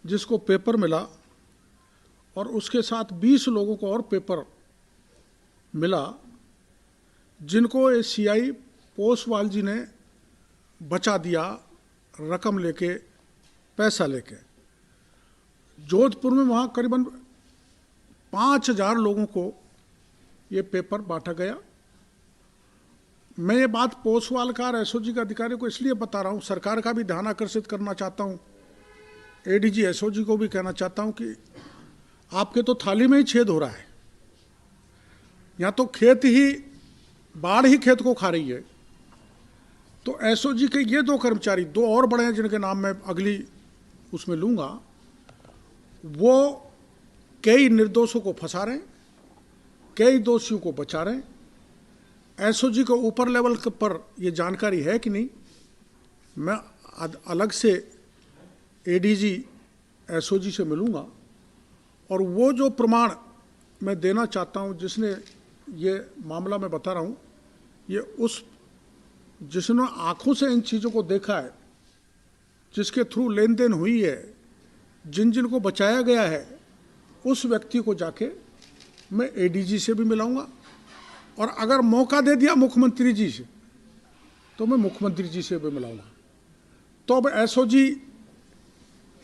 जिसको पेपर मिला और उसके साथ 20 लोगों को और पेपर मिला, जिनको ये सीआई पोसवाल जी ने बचा दिया रकम लेके, पैसा लेके। जोधपुर में वहाँ करीबन 5000 लोगों को ये पेपर बांटा गया। मैं ये बात पोसवाल का और एसओजी के अधिकारी को इसलिए बता रहा हूँ, सरकार का भी ध्यान आकर्षित करना चाहता हूँ, एडीजी एसओजी को भी कहना चाहता हूँ कि आपके तो थाली में ही छेद हो रहा है। या तो खेत ही, बाढ़ ही खेत को खा रही है। तो एसओजी के ये 2 कर्मचारी, 2 और बड़े हैं जिनके नाम मैं अगली उसमें लूँगा, वो कई निर्दोषों को फंसा रहे हैं, कई दोषियों को बचा रहे हैं। एसओजी को ऊपर लेवल पर ये जानकारी है कि नहीं, मैं अलग से एडीजी एसओजी से मिलूँगा और वो जो प्रमाण मैं देना चाहता हूँ, जिसने ये मामला मैं बता रहा हूँ, ये जिसने आंखों से इन चीज़ों को देखा है, जिसके थ्रू लेन देन हुई है, जिन को बचाया गया है, उस व्यक्ति को जाके मैं एडीजी से भी मिलाऊंगा। और अगर मौका दे दिया मुख्यमंत्री जी से, तो मैं मुख्यमंत्री जी से भी मिलाऊंगा। तो अब एसओजी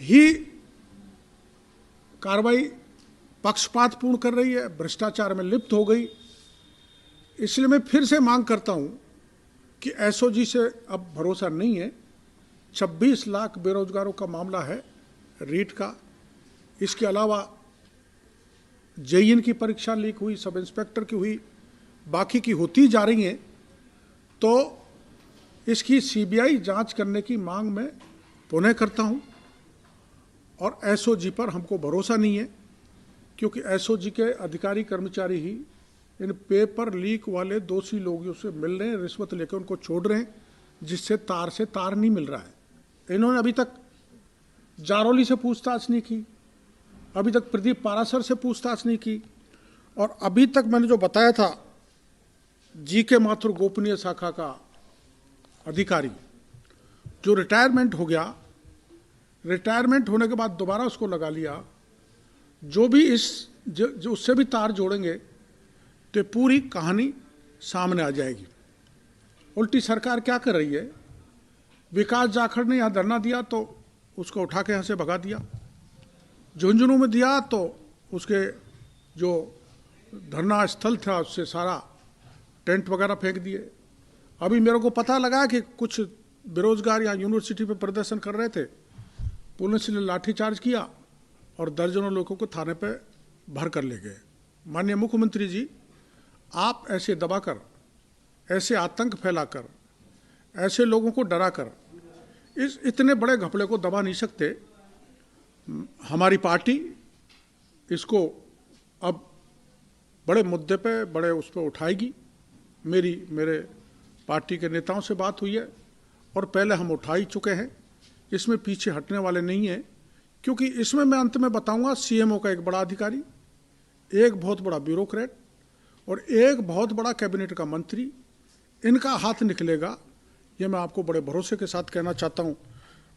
ही कार्रवाई पक्षपातपूर्ण कर रही है, भ्रष्टाचार में लिप्त हो गई। इसलिए मैं फिर से मांग करता हूं कि एसओजी से अब भरोसा नहीं है। 26 लाख बेरोजगारों का मामला है रीट का। इसके अलावा जेईएन की परीक्षा लीक हुई, सब इंस्पेक्टर की हुई, बाकी की होती जा रही हैं। तो इसकी सीबीआई जांच करने की मांग मैं पुनः करता हूं। और एसओजी पर हमको भरोसा नहीं है, क्योंकि एसओजी के अधिकारी कर्मचारी ही इन पेपर लीक वाले दोषी लोगों से मिल रहे हैं, रिश्वत लेकर उनको छोड़ रहे हैं, जिससे तार से तार नहीं मिल रहा है। इन्होंने अभी तक जारौली से पूछताछ नहीं की, अभी तक प्रदीप पारासर से पूछताछ नहीं की, और अभी तक मैंने जो बताया था जीके माथुर गोपनीय शाखा का अधिकारी जो रिटायरमेंट हो गया, रिटायरमेंट होने के बाद दोबारा उसको लगा लिया, जो भी जो उससे भी तार जोड़ेंगे तो पूरी कहानी सामने आ जाएगी। उल्टी सरकार क्या कर रही है, विकास जाखड़ ने यहाँ धरना दिया तो उसको उठा के यहाँ से भगा दिया, झुंझुनू में दिया तो उसके जो धरना स्थल था उससे सारा टेंट वगैरह फेंक दिए। अभी मेरे को पता लगा कि कुछ बेरोजगार यहाँ यूनिवर्सिटी पे प्रदर्शन कर रहे थे, पुलिस ने लाठीचार्ज किया और दर्जनों लोगों को थाने पे भर कर ले गए। माननीय मुख्यमंत्री जी, आप ऐसे दबाकर, ऐसे आतंक फैलाकर, ऐसे लोगों को डराकर इस इतने बड़े घपले को दबा नहीं सकते। हमारी पार्टी इसको अब बड़े मुद्दे पे, बड़े उस पर उठाएगी। मेरे पार्टी के नेताओं से बात हुई है और पहले हम उठा ही चुके हैं, इसमें पीछे हटने वाले नहीं हैं। क्योंकि इसमें मैं अंत में बताऊंगा, सीएमओ का एक बड़ा अधिकारी, एक बहुत बड़ा ब्यूरोक्रेट और एक बहुत बड़ा कैबिनेट का मंत्री, इनका हाथ निकलेगा, ये मैं आपको बड़े भरोसे के साथ कहना चाहता हूँ।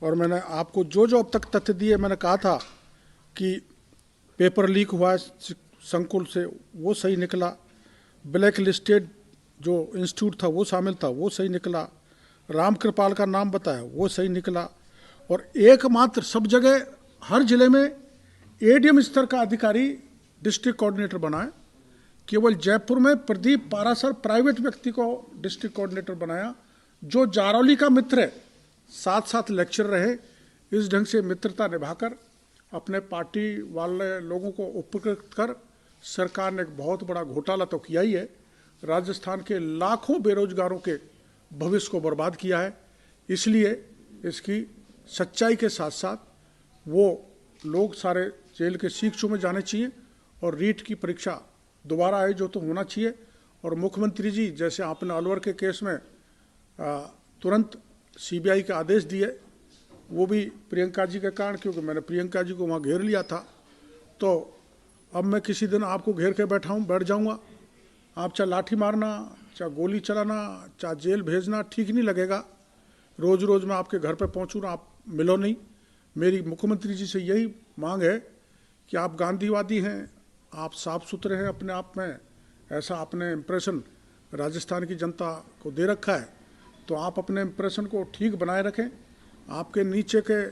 और मैंने आपको जो अब तक तथ्य दिए, मैंने कहा था कि पेपर लीक हुआ संकुल से, वो सही निकला, ब्लैक लिस्टेड जो इंस्टीट्यूट था वो शामिल था, वो सही निकला, राम कृपाल का नाम बताया वो सही निकला, और एकमात्र सब जगह हर जिले में एडीएम स्तर का अधिकारी डिस्ट्रिक्ट कोऑर्डिनेटर बनाए। केवल जयपुर में प्रदीप पारासर प्राइवेट व्यक्ति को डिस्ट्रिक्ट कोऑर्डिनेटर बनाया, जो जारौली का मित्र है, साथ साथ लेक्चर रहे। इस ढंग से मित्रता निभाकर अपने पार्टी वाले लोगों को उपकृत कर सरकार ने एक बहुत बड़ा घोटाला तो किया ही है, राजस्थान के लाखों बेरोजगारों के भविष्य को बर्बाद किया है। इसलिए इसकी सच्चाई के साथ साथ वो लोग सारे जेल के सीख में जाने चाहिए और रीट की परीक्षा दोबारा आयोजित तो होना चाहिए। और मुख्यमंत्री जी, जैसे आपने अलवर के केस में तुरंत सीबीआई के आदेश दिए, वो भी प्रियंका जी के कारण, क्योंकि मैंने प्रियंका जी को वहाँ घेर लिया था। तो अब मैं किसी दिन आपको घेर के बैठ जाऊँगा, आप चाहे लाठी मारना, चाहे गोली चलाना, चाहे जेल भेजना, ठीक नहीं लगेगा। रोज़ रोज़ मैं आपके घर पे पहुँचूँ ना, आप मिलो नहीं। मेरी मुख्यमंत्री जी से यही मांग है कि आप गांधीवादी हैं, आप साफ सुथरे हैं अपने आप में, ऐसा आपने इम्प्रेशन राजस्थान की जनता को दे रखा है, तो आप अपने इम्प्रेशन को ठीक बनाए रखें। आपके नीचे के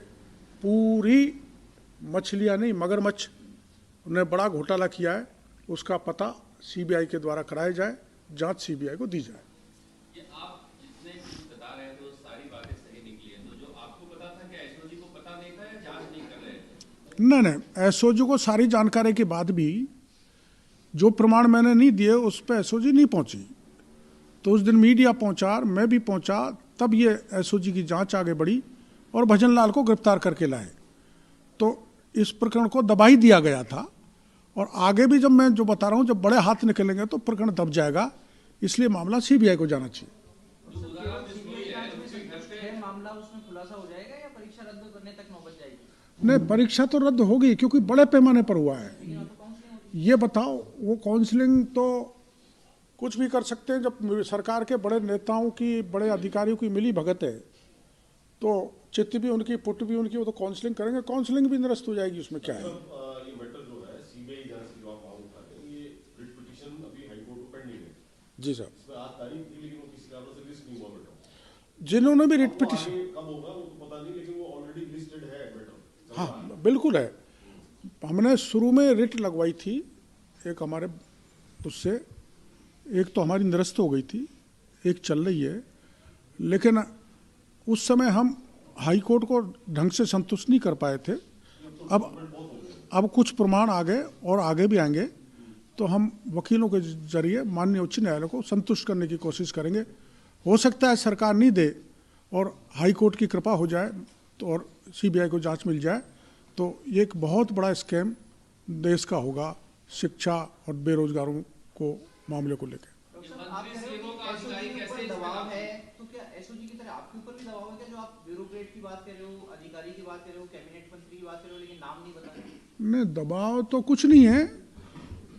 पूरी मछलियाँ नहीं, मगरमच्छ ने बड़ा घोटाला किया है, उसका पता सीबीआई के द्वारा कराया जाए, जांच सीबीआई को दी जाए। ये आप जितने बता रहे थे वो सारी बातें सही निकली है, तो जो आपको पता था क्या एसओजी को पता नहीं था या जांच नहीं कर रहे थे? नहीं, एसओजी को सारी जानकारी के बाद भी जो प्रमाण मैंने नहीं दिए उस पर एसओजी नहीं पहुंची। तो उस दिन मीडिया पहुंचा, मैं भी पहुंचा, तब ये एसओजी की जांच आगे बढ़ी और भजन लाल को गिरफ्तार करके लाए। तो इस प्रकरण को दबा ही दिया गया था, और आगे भी जब मैं जो बता रहा हूँ, जब बड़े हाथ निकलेंगे तो प्रकरण दब जाएगा, इसलिए मामला सीबीआई को जाना चाहिए। मामला उसमें खुलासा हो जाएगा या परीक्षा रद्द करने तक नौबत जाएगी? नहीं, परीक्षा तो रद्द होगी क्योंकि बड़े पैमाने पर हुआ है। ये बताओ, वो काउंसलिंग तो कुछ भी कर सकते हैं। जब सरकार के बड़े नेताओं की, बड़े अधिकारियों की मिली भगत है, तो चित्त भी उनकी, पुट भी उनकी, वो तो काउंसलिंग करेंगे, काउंसलिंग भी निरस्त हो जाएगी, उसमें क्या है। ये मैटर जो है सीबीआई जांच की जो आप मांग उठाते हैं, ये रिट पिटीशन अभी हाई कोर्ट में पेंडिंग है। जी साहब, इसमें आज तारीख थी लेकिन वो किसी कारण से लिस्ट नहीं हुआ मैटर। जिन्होंने भी रिट पिटीशन, कब होगा वो तो पता नहीं, लेकिन वो ऑलरेडी लिस्टेड है मैटर। हाँ बिल्कुल है। हमने शुरू में रिट लगवाई थी, एक हमारे उससे, एक तो हमारी निरस्त हो गई थी, एक चल रही है, लेकिन उस समय हम हाई कोर्ट को ढंग से संतुष्ट नहीं कर पाए थे। अब कुछ प्रमाण आ गए और आगे भी आएंगे, तो हम वकीलों के जरिए माननीय उच्च न्यायालय को संतुष्ट करने की कोशिश करेंगे। हो सकता है सरकार नहीं दे और हाई कोर्ट की कृपा हो जाए तो, और सीबीआई को जांच मिल जाए, तो ये एक बहुत बड़ा स्कैम देश का होगा, शिक्षा और बेरोजगारों को मामले को लेकर। दबाव है तो क्या एसओजी की तरह आपके ऊपर भी दबाव है क्या, जो आप ब्यूरोक्रेट की बात कर रहे हो, अधिकारी की बात कर रहे हो, कैबिनेट मंत्री की बात कर रहे हो, लेकिन नाम नहीं बता रहे? नहीं, दबाव तो कुछ नहीं है,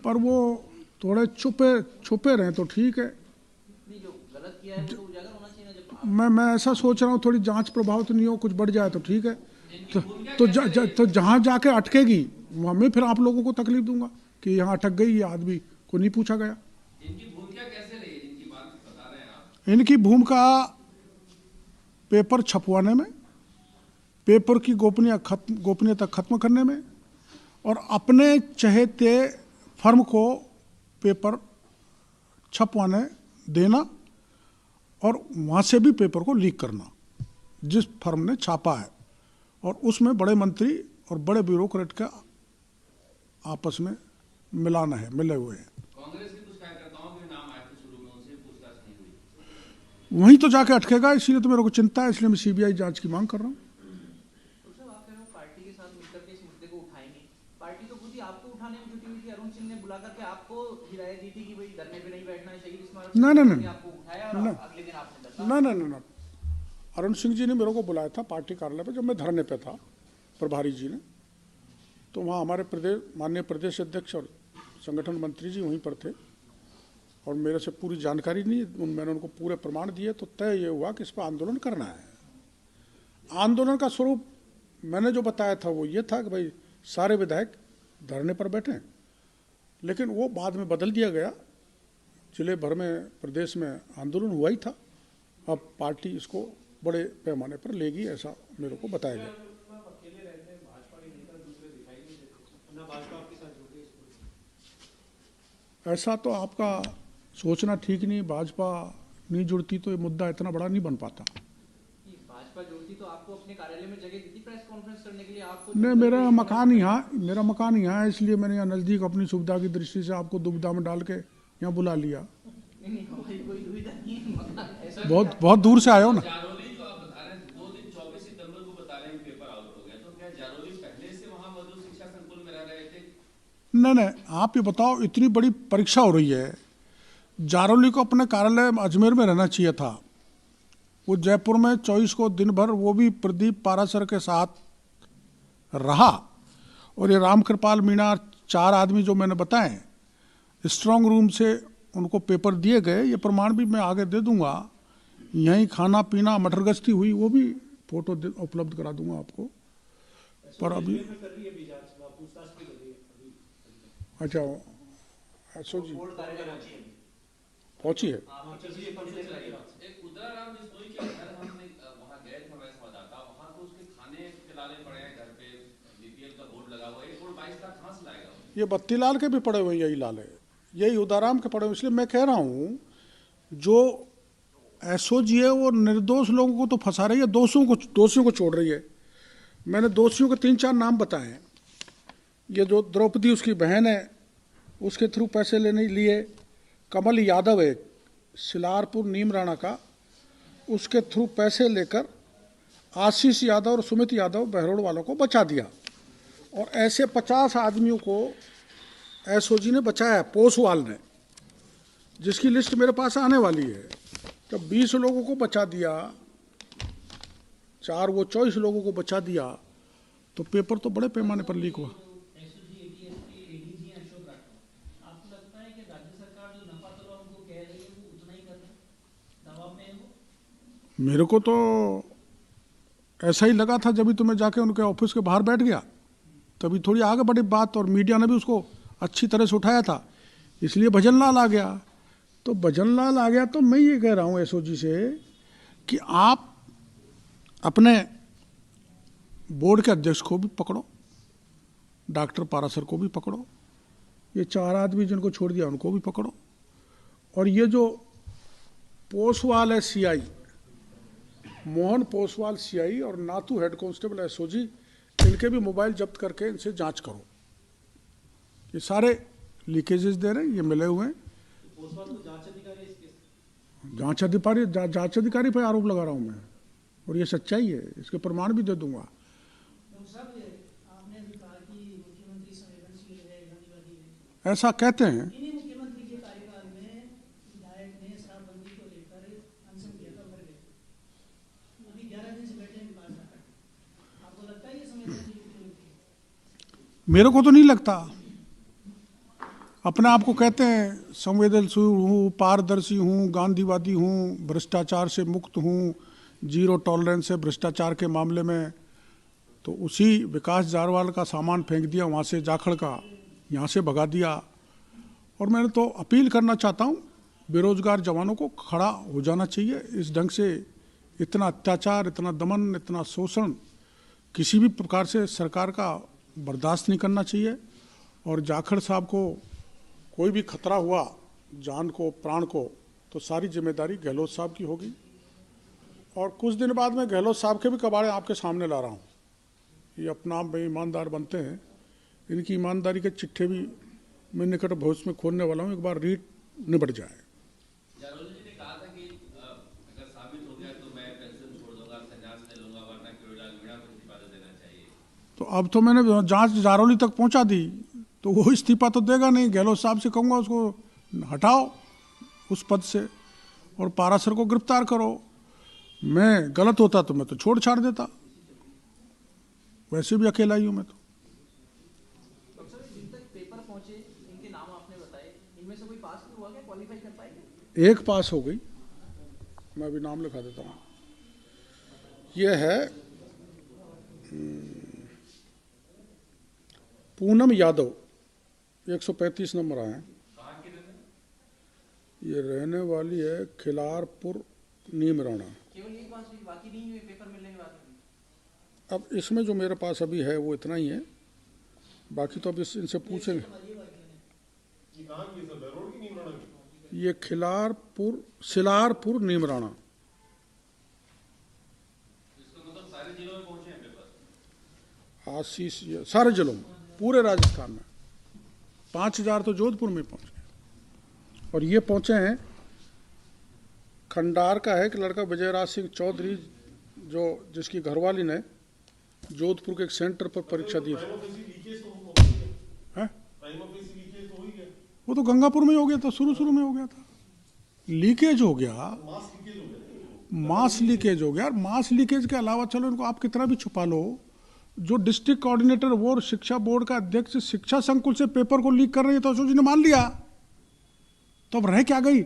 पर वो थोड़े छुपे रहे तो ठीक है। नहीं, जो गलत किया है वो तो उजागर होना चाहिए ना। जब मैं ऐसा सोच रहा हूँ, थोड़ी जांच प्रभावित नहीं हो, कुछ बढ़ जाए तो ठीक है। तो जहाँ जाके अटकेगी वहाँ मैं फिर आप लोगों को तकलीफ दूंगा कि यहाँ अटक गई, ये आदमी को नहीं पूछा गया। इनकी भूमिका कैसे रही है, जिनकी बात बता रहे हैं आप? इनकी भूमिका पेपर छपवाने में, पेपर की गोपनीयता खत्म करने में, और अपने चहेते फर्म को पेपर छपवाने देना और वहाँ से भी पेपर को लीक करना, जिस फर्म ने छापा है, और उसमें बड़े मंत्री और बड़े ब्यूरोक्रेट का आपस में मिलाना है, मिले हुए हैं। कांग्रेस के कुछ कार्यकर्ताओं के नाम आए थे शुरू में, उनसे पूछताछ नहीं हुई? वहीं तो जाके अटकेगा, इसलिए तो मेरे को चिंता है, इसलिए मैं सीबीआई जांच की मांग कर रहा हूँ। तो साहब आप कह रहे हो पार्टी के साथ मिलकर के इस मुद्दे को उठाएंगे, पार्टी तो खुद ही आपको उठाने में जुटी हुई थी। अरुण सिंह ने बुला करके आपको हिदायत दी थी कि भाई धरने पे नहीं बैठना है, शहीद स्मारक नहीं, आपको उठाया और अगले दिन आपने ना, अरुण सिंह जी ने मेरे को बुलाया था पार्टी कार्यालय पे, जब मैं धरने पे था, प्रभारी जी ने, तो वहाँ हमारे माननीय प्रदेश अध्यक्ष और संगठन मंत्री जी वहीं पर थे, और मेरे से पूरी जानकारी नहीं, मैंने उनको पूरे प्रमाण दिए, तो तय ये हुआ कि इस पर आंदोलन करना है। आंदोलन का स्वरूप मैंने जो बताया था वो ये था कि भाई सारे विधायक धरने पर बैठे, लेकिन वो बाद में बदल दिया गया, जिले भर में, प्रदेश में आंदोलन हुआ ही था। अब पार्टी इसको बड़े पैमाने पर लेगी, ऐसा मेरे को बताया गया। ऐसा तो आपका सोचना ठीक नहीं, भाजपा नहीं जुड़ती तो ये मुद्दा इतना बड़ा नहीं बन पाता। भाजपा जुड़ती तो आपको अपने कार्यालय में जगह दी थी प्रेस कॉन्फ्रेंस करने के लिए? आपको नहीं, मेरा मकान यहाँ है, इसलिए मैंने यहाँ नज़दीक अपनी सुविधा की दृष्टि से आपको दुविधा में डाल के यहाँ बुला लिया। कोई दुविधा नहीं है, बहुत दूर से आए हो ना। जारोली जो आप बता रहे हैं, 2 दिन 24 सितंबर को बता रहे हैं पेपर आउट हो गया, तो क्या जारोली पहले से वहाँ मधु शिक्षा संकुल में रह रहे थे? नहीं, आप ये बताओ, इतनी बड़ी परीक्षा हो रही है, जारोली को अपने कार्यालय अजमेर में रहना चाहिए था। वो जयपुर में 24 को दिन भर, वो भी प्रदीप पारासर के साथ रहा, और ये रामकृपाल मीणा, 4 आदमी जो मैंने बताए, स्ट्रांग रूम से उनको पेपर दिए गए, ये प्रमाण भी मैं आगे दे दूंगा। यहीं खाना पीना मटरगश्ती हुई, वो भी फोटो उपलब्ध करा दूंगा आपको। पर अभी अच्छा एसओ जी पहुंची है। एक उदराराम बिश्नोई के घर हमने वहाँ गए थे, हमारे संवाददाता, वहाँ तो उसके खाने के लाले पड़े हैं, घर पे बीपीएल का बोर्ड लगा हुआ है, 1 करोड़ 22 लाख कहाँ से लाएगा वो? ये बत्तीलाल के भी पड़े हुए यही लाले, यही उदाराम के पड़े हुए। इसलिए मैं कह रहा हूँ जो एसओजी है वो निर्दोष लोगों को तो फंसा रही है, दोषियों को छोड़ रही है। मैंने दोषियों के 3-4 नाम बताए हैं। ये जो द्रौपदी उसकी बहन है, उसके थ्रू पैसे लेने लिए, कमल यादव है सिलारपुर नीम राणा का, उसके थ्रू पैसे लेकर आशीष यादव और सुमित यादव बहरोड़ वालों को बचा दिया। और ऐसे 50 आदमियों को एसओजी ने बचाया, पोसवाल ने, जिसकी लिस्ट मेरे पास आने वाली है। तो 20 लोगों को बचा दिया, 4 वो 24 लोगों को बचा दिया, तो पेपर तो बड़े पैमाने पर लीक हुआ। मेरे को तो ऐसा ही लगा था, जब भी तुम्हें जाके उनके ऑफिस के बाहर बैठ गया तभी थोड़ी आगे बढ़ी बात, और मीडिया ने भी उसको अच्छी तरह से उठाया था, इसलिए भजनलाल आ गया। तो भजनलाल आ गया तो मैं ये कह रहा हूँ एसओजी से कि आप अपने बोर्ड के अध्यक्ष को भी पकड़ो, डॉक्टर पारासर को भी पकड़ो, ये 4 आदमी जिनको छोड़ दिया उनको भी पकड़ो, और ये जो पोसवाल है सीआई, मोहन पोसवाल सीआई और नाथू हेड कांस्टेबल एसओजी, इनके भी मोबाइल जब्त करके इनसे जांच करो। ये सारे लीकेजेस दे रहे हैं, ये मिले हुए हैं। जांच अधिकारी पर आरोप लगा रहा हूं मैं, और ये सच्चाई है, इसके प्रमाण भी दे दूंगा। ऐसा कहते हैं। मेरे को तो नहीं लगता। अपने आप को कहते हैं संवेदनशील हूँ, पारदर्शी हूँ, गांधीवादी हूँ, भ्रष्टाचार से मुक्त हूँ, 0 टॉलरेंस है भ्रष्टाचार के मामले में। तो उसी विकास जारवाल का सामान फेंक दिया वहाँ से, जाखड़ का यहाँ से भगा दिया। और मैं तो अपील करना चाहता हूँ, बेरोजगार जवानों को खड़ा हो जाना चाहिए। इस ढंग से इतना अत्याचार, इतना दमन, इतना शोषण किसी भी प्रकार से सरकार का बर्दाश्त नहीं करना चाहिए। और जाखड़ साहब को कोई भी खतरा हुआ जान को, प्राण को, तो सारी जिम्मेदारी गहलोत साहब की होगी। और कुछ दिन बाद में गहलोत साहब के भी कबाड़े आपके सामने ला रहा हूँ। ये अपना आप में ईमानदार बनते हैं, इनकी ईमानदारी के चिट्ठे भी मैं निकट भविष्य में खोलने वाला हूँ, एक बार रीट निबट जाए। जारोल जी ने कहा था कि अगर साबित हो गया तो मैं पेंशन छोड़ दूंगा, संन्यास ले लूंगा, वरना केवल मीणा को इस्तीफा दे देना चाहिए। तो अब तो मैंने जांच जारोली तक पहुंचा दी, तो वो इस्तीफा तो देगा नहीं। गहलोत साहब से कहूँगा उसको हटाओ उस पद से और पारासर को गिरफ्तार करो। मैं गलत होता तो मैं तो छोड़ छाड़ देता, वैसे भी अकेला ही हूँ मैं तो। एक पास हो गई, मैं अभी नाम लिखा देता हूँ। ये है पूनम यादव, 135 नंबर आए हैं। ये रहने वाली है खिलारपुर नीम राणा। केवल एक पास हुई, बाकी नहीं हुए पेपर मिलने के बाद? अब इसमें जो मेरे पास अभी है वो इतना ही है, बाकी तो अब इनसे पूछेंगे। ये सिलारपुर नीम राणा। मतलब सारे जिलों में पहुंचे हैं पेपर? आशीष, सारे जिलों में, पूरे राजस्थान में। 5000 तो जोधपुर में पहुंचे, और ये पहुंचे हैं खंडार का है कि लड़का विजयराज सिंह चौधरी, जो जिसकी घरवाली ने जोधपुर के एक सेंटर पर परीक्षा दी थी। वो तो गंगापुर में हो गया था, शुरू में हो गया था। लीकेज हो गया, मास लीकेज हो गया। और मास लीकेज के अलावा चलो इनको आप कितना भी छुपा लो, जो डिस्ट्रिक्ट कोऑर्डिनेटर वो और शिक्षा बोर्ड का अध्यक्ष शिक्षा संकुल से पेपर को लीक कर रही है, तो एसओजी ने मान लिया। तो अब रह क्या गई?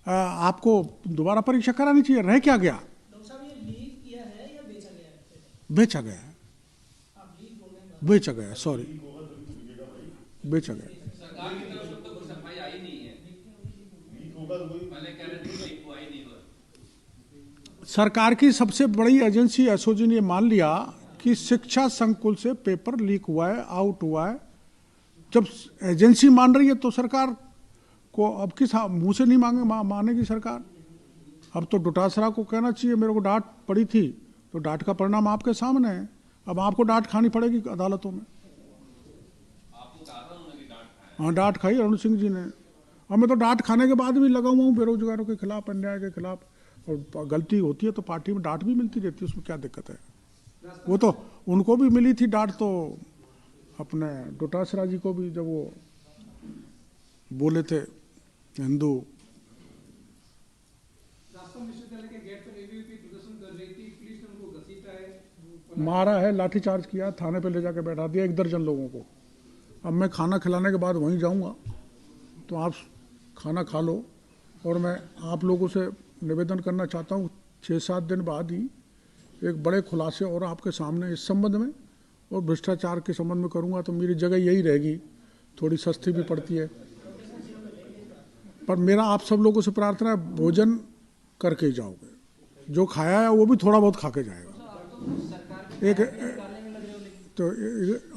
आपको दोबारा परीक्षा करानी चाहिए, रह क्या गया? डॉक्टर साहब, ये लीक किया है या बेचा गया है? बेचा गया है। आप लीक बोल बेचा गया, सॉरी, बेचा गया। सरकार की तरफ से तो कोई सफाई आई नहीं है, पहले कह रहे थे कि लीक हुआ ही नहीं हुआ। सरकार की सबसे बड़ी एजेंसी एसओजी ने ये मान लिया कि शिक्षा संकुल से पेपर लीक हुआ है, आउट हुआ है। जब एजेंसी मान रही है तो सरकार को अब किस मुंह से नहीं मानेगी सरकार। अब तो डोटासरा को कहना चाहिए मेरे को डांट पड़ी थी, तो डांट का परिणाम आपके सामने है। अब आपको डांट खानी पड़ेगी अदालतों में। आपको कहा था उन्होंने कि डांट खाया? हाँ, डांट खाई अरुण सिंह जी ने। और मैं तो डांट खाने के बाद भी लगा हुआ हूँ बेरोजगारों के खिलाफ, अन्याय के खिलाफ। और गलती होती है तो पार्टी में डांट भी मिलती रहती है, उसमें क्या दिक्कत है। वो तो उनको भी मिली थी डांट, तो अपने डोटासरा जी को भी, जब वो बोले थे हिंदू विश्वविद्यालय के गेट पर एबीवीपी प्रदर्शन कर रही थी, पुलिस ने उनको घसीटा है, मारा है, लाठीचार्ज किया, थाने पे ले जाकर बैठा दिया 1 दर्जन लोगों को। अब मैं खाना खिलाने के बाद वहीं जाऊंगा, तो आप खाना खा लो। और मैं आप लोगों से निवेदन करना चाहता हूँ, 6-7 दिन बाद ही एक बड़े खुलासे और आपके सामने इस संबंध में और भ्रष्टाचार के संबंध में करूँगा। तो मेरी जगह यही रहेगी, थोड़ी सस्ती भी पड़ती है। पर मेरा आप सब लोगों से प्रार्थना है, भोजन करके ही जाओगे। जो खाया है वो भी थोड़ा बहुत खा के जाएगा। तो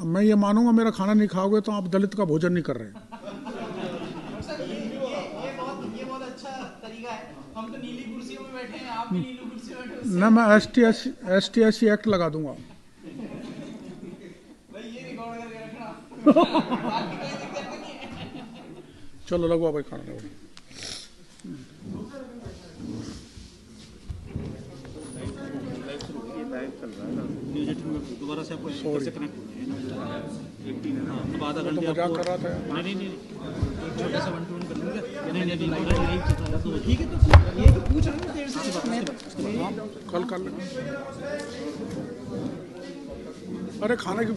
मैं ये मानूंगा मेरा खाना नहीं खाओगे तो आप दलित का भोजन नहीं कर रहे हैं। ये बहुत अच्छा तरीका है। हम तो नीली कुर्सियों में बैठे हैं, आप भी नीली कुर्सी में बैठे हो। ना, मैं ST/SC एक्ट लगा दूंगा। भाई ये रिकॉर्ड करके रखना। बाकी कोई दिक्कत नहीं है। चलो लगवा भाई खाना लगवा। दोबारा से आपको कैसे कनेक्ट होना है? अब आधा तो घंटे मजाक कर रहा था। नहीं छोटा सा 1-2 कर लेंगे। नहीं ठीक है, तो ये पूछ रहे हैं देर से कल कर लेंगे। अरे खाने की